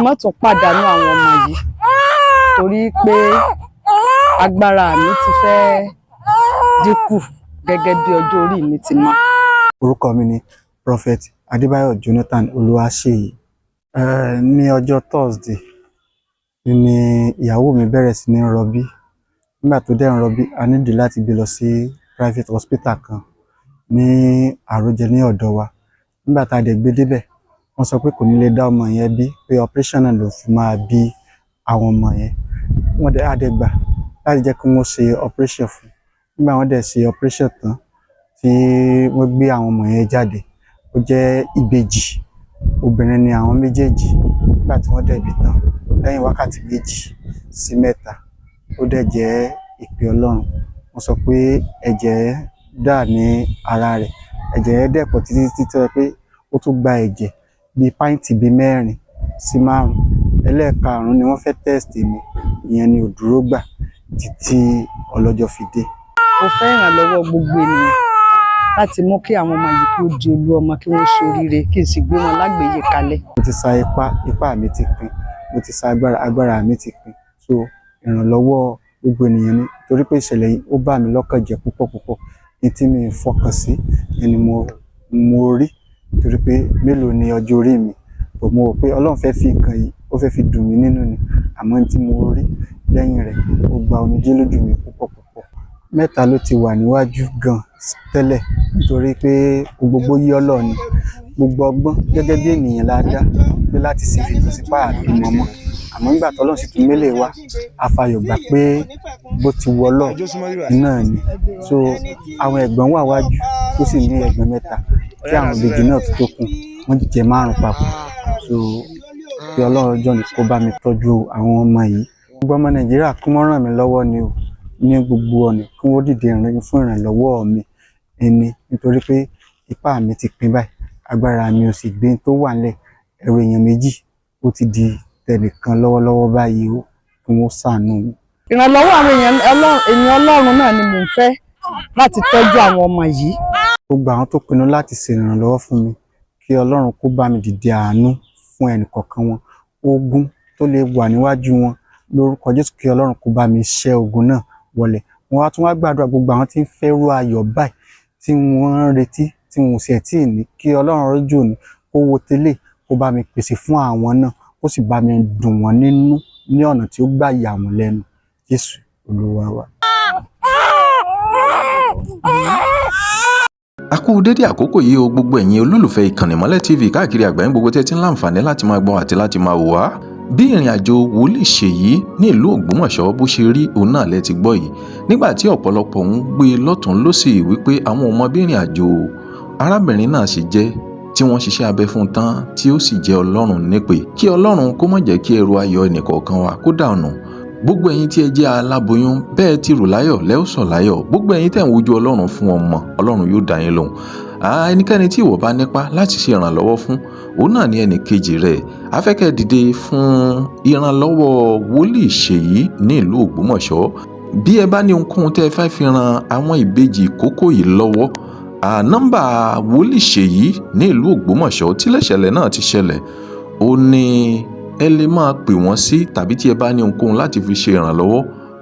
Má tún pàdánù àwọn ọmọ yìí torí pé agbára mi ti fẹ́ dínkù gẹ́gẹ́ bí ọjọ́ orí mi ti mọ́. Orúkọ mi ni Prophet Adébáyọ̀ Jonathan Olúwaṣeyì. Ní ọjọ́ Thursday ni ìyàwó mi bẹ̀rẹ̀ sí ní rọbí. Nígbà tó dẹ̀ ń rọbí, a nídìí láti gbé lọ sí private hospital kan ní Àròjẹ ní ọ̀dọ̀ wa. Nígbà tá a dẹ̀ gbé débẹ̀, wọ́n sọ pé kò ní lè dá ọmọ yẹn bí, pé operation náà ló fi máa bí àwọn ọmọ yẹn. Wọ́n dẹ̀ àdẹ̀gbà láti jẹ́ kí wọ́n ṣe operation fún. Nígbà wọ́n dẹ̀ ṣe operation tán tí wọ́n gbé àwọn ọmọ yẹn jáde, ó jẹ́ ìbejì, obìnrin ni àwọn méjèèjì. Nígbà tí wọ́n dẹ̀ bí tán, lẹ́yìn wákàtí 2 sí 3, ó dẹ̀ jẹ́ ìpè Ọlọ́run. Wọ́n sọ pé ẹ̀jẹ̀ dà ní ara rẹ̀, ẹ̀jẹ̀ dẹ̀ pọ̀ títí tó yẹ pé ó tún gba ẹ̀jẹ̀ bíi pint bíi 4 sí 5. Ẹlẹ́ẹ̀karùn-ún ni wọ́n fẹ́ test mi, ìyẹn ni ò dúró gbà títí ọlọ́jọ́ fi dé. Mo fẹ́ ìrànlọ́wọ́ gbogbo ènìyàn láti mú kí àwọn ọmọ yìí kí ó di olú ọmọ, kí wọ́n ṣoríire, kí n sì gbé wọn lágbèyè kalẹ̀. Mo ti sa ipá mi ti pin, mo ti sa agbára mi ti pin. So ìrànlọ́wọ́ gbogbo ènìyàn ni, torí pé ìṣẹ̀lẹ̀ yìí ó bà mí lọ́kàn jẹ́ púpọ̀. Ní tí mi fọkàn sí ni mo rí, torí pé mélòó ni ọjọ́ orí mi. Mo rò pé Ọlọ́run fẹ́ fi nǹkan yìí, ó fẹ́ fi dùn mí nínú ni. Àmọ́ ní tí mo rí lẹ́yìn rẹ̀, ó gba omijé lójú mi púpọ̀. 3 ló ti wà níwájú gan tẹ́lẹ̀, nítorí pé gbogbo yí Ọlọ́run ni. Gbogbo ọgbọ́n gẹ́gẹ́ bí ènìyàn la dá pé láti sì fi tòsí páàbí mọ́mọ́. Àmọ́ nígbà tí Ọlọ́run sì tún mélèé wá, a fayọ̀ gbà pé bó ti wọ Ọlọ́run náà ni. So àwọn ẹ̀gbọ́n wà wájú tó sì ní ẹ̀gbọ́n 3, tí àwọn ìbejì náà tó kún, wọ́n jẹ́ 5 papọ̀. So kí Ọlọ́run jọ̀ọ́ ni kó bá mi tọ́jú àwọn ọmọ yìí. Gbogbo ọmọ Nàìjíríà kí wọ́n ràn mí lọ́wọ́ ni o, ní gbogbo ọ̀nà kí wọ́n dìde fún ìrànlọ́wọ́ mi nítorí pé ipá mi ti pin báyìí, agbára mi ò sì gbé tó wà nílẹ̀. Ẹrù èèyàn méjì ó ti di tẹnìkan lọ́wọ́lọ́wọ́ báyìí o, kí wọ́n ṣàánú mi. Ìrànlọ́wọ́ àwọn èèyàn Ọlọ́run náà ni mò ń fẹ́ láti tọ́jú àwọn ọmọ yìí. Gbogbo àwọn tó pinnu láti ṣe ìrànlọ́wọ́ fún mi, kí Ọlọ́run kó bá mi dìde àánú fún ẹnìkọ̀ọ̀kan wọn. Ogun tó lè wà níwájú wọn, lórúkọ Jésù, kí Ọlọ́run kó bá mi ṣẹ́ ogun náà wọlẹ̀. Wọ́n á tún wá gbàdúrà gbogbo àwọn tí ń fẹ́rù ayọ̀ báyìí, tí wọ́n ń retí, tí wọn ò sì tí ì ní, kí Ọlọ́run rọ́jò ní kó wo tẹ́lẹ̀, kó bá mi pèsè fún àwọn náà, ó sì bá mi dùn wọ́n nínú ní ọ̀nà tí ó gbà yà wọ́n lẹ́nu. Jésù Olúwa wa. A kú dédé àkókò yìí o, gbogbo ẹ̀yin olólùfẹ́ ìkànnì Ìmọ́lẹ̀ TV káàkiri àgbáyé gbogbo tí ẹ ti ń láǹfààní láti máa gbọ́ àti láti máa wò wá. Bí ìrìn àjò wòlíì Ṣèyí ní ìlú Ògbómọ̀ṣọ́ bó ṣe rí, òun náà lẹ ti gbọ́ yìí. Nígbà tí ọ̀pọ̀lọpọ̀ ń gbé lọ́tùn lósì wípé àwọn ọmọ bí ìrìn àjò arábìnrin náà ṣe jẹ́, tí wọ́n ṣiṣẹ́ abẹ fún tán tí ó sì jẹ́ Ọlọ́run nípè. Kí Ọlọ́run kó má jẹ́ kí ẹrù ayọ̀ ẹnìkọ̀ọ̀kan wa kó dànù. Gbogbo ẹ̀yin tí ẹ jẹ́ aláboyún, bẹ́ẹ̀ ti rò láyọ̀ lẹ́ ó sọ̀ láyọ̀. Gbogbo ẹ̀yin tẹ́ ń wojú Ọlọ́run fún ọmọ, Ọlọ́run yóò dá yín lóhùn. Ẹnikẹ́ni tí ìwọ bá nípa láti ṣe ìrànlọ́wọ́ fún, òun náà ni ẹnì kejì rẹ̀. Afẹ́kẹ́ dìde fún ìrànlọ́wọ́ wòlíì Ṣèyí ní ìlú Ògbómọ̀ṣọ́. Bí ẹ bá ní ohunkóhun tẹ́ ẹ fẹ́ fi ran àwọn ìbejì ìkókó yìí lọ́wọ́, nọ́mbà wòlíì Ṣèyí ní ìlú Ògbómọ̀ṣọ́ tí ìṣẹ̀lẹ̀ náà ti ṣẹlẹ̀, ó ní ẹ lè máa pè wọ́n sí, tàbí tí ẹ bá ní ohunkóhun láti fi ṣe ìrànlọ́wọ́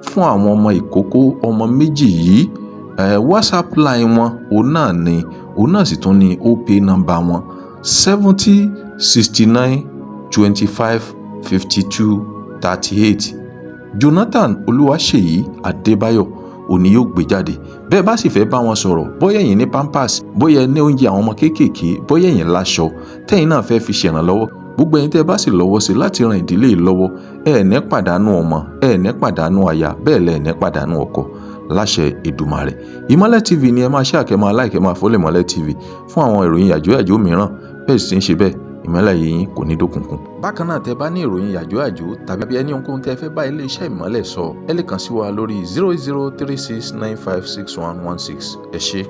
fún àwọn ọmọ ìkókó ọmọ méjì yìí, WhatsApp line wọn òun náà sì tún ní OPay number wọn 70 69 25 52 38. Jonathan Olúwaṣeyì Adébáyọ̀ òní yóò gbé jáde. Bẹ́ẹ̀ bá sì fẹ́ bá wọn sọ̀rọ̀, bóyá ẹ̀yin ní pampers, bóyá ẹ ní oúnjẹ àwọn ọmọ kéékèèké, bóyá ẹ̀yin láṣọ tẹ́yin náà fẹ́ fi ṣèrànlọ́wọ́, gbogbo ẹ̀yin tẹ́ bá sì lọ́wọ́ sí láti ran ìdílé yìí lọ́wọ́, ẹ ní pàdánù ọmọ, ẹ ní pàdánù aya, bẹ́ẹ̀ lẹ ní pàdánù ọkọ láṣẹ Èdùmàrè. Ìmọ́lẹ̀ TV ni ẹ máa ṣe àkẹ́ máa like, máa follow Ìmọ́lẹ̀ TV fún àwọn ìròyìn yàjóyàjó mìíràn. Bẹ́ẹ̀ sì ń ṣe bẹ́ẹ̀, ìmọ́lẹ̀ yìí kò ní dókùnkùn. Bákan náà, tẹ́ bá ní ìròyìn yàjóyàjó tàbí ẹni ohunkóhun tẹ́ fẹ́ bá iléeṣẹ́ Ìmọ́lẹ̀ sọ, ẹ lè kàn sí wa lórí 0036956116. Ẹ ṣé.